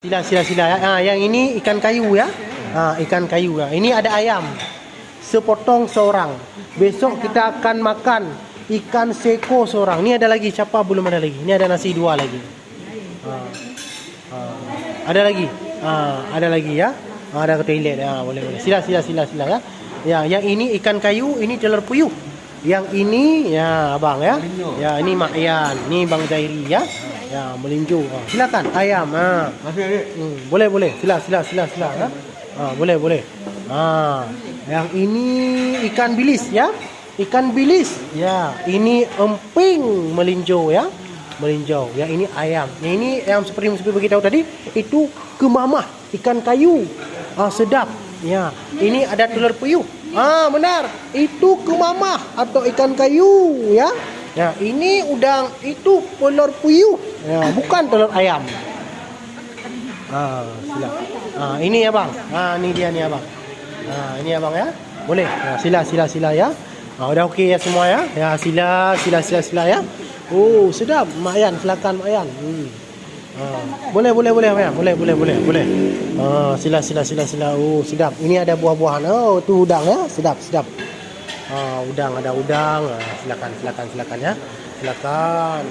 Sila ya. Yang ini ikan kayu ya. Ikan kayu ya. Ini ada ayam. Sepotong seorang. Besok kita akan makan ikan seko seorang. Ini ada lagi, siapa belum ada lagi. Ini ada nasi 2 lagi. Ada lagi. Ada lagi ya. Ada ke toilet ya, boleh. Sila ya. Ya, yang ini ikan kayu, ini telur puyuh. Yang ini ya abang ya. Ya, ini Mak Yan, ini Bang Zairi ya. Ya, melinju. Silakan ayam. Boleh. Sila ya. Boleh. Yang ini ikan bilis ya. Ikan bilis. Ya, ini emping melinjo ya. Melinjo. Yang ini ayam. Yang ini yang seperti beritahu tadi, itu kemamah, ikan kayu. Sedap. Ya, ini ada telur puyuh. Benar. Itu kemamah atau ikan kayu ya. Ya, ini udang, itu telur puyuh. Ya, bukan telur ayam. Sila. Ini ya bang. Ini dia nih abang. Ini abang ya. Boleh. Sila ya. Udah okey ya semua ya. Ya, sila ya. Oh, sedap. Mak Yan, silakan Mak Yan. Boleh Mak Yan. Boleh. Sila. Oh, sedap. Ini ada buah-buahan. Oh, tu udang ya. Sedap. Udang, ada udang. Silakan ya. Silakan.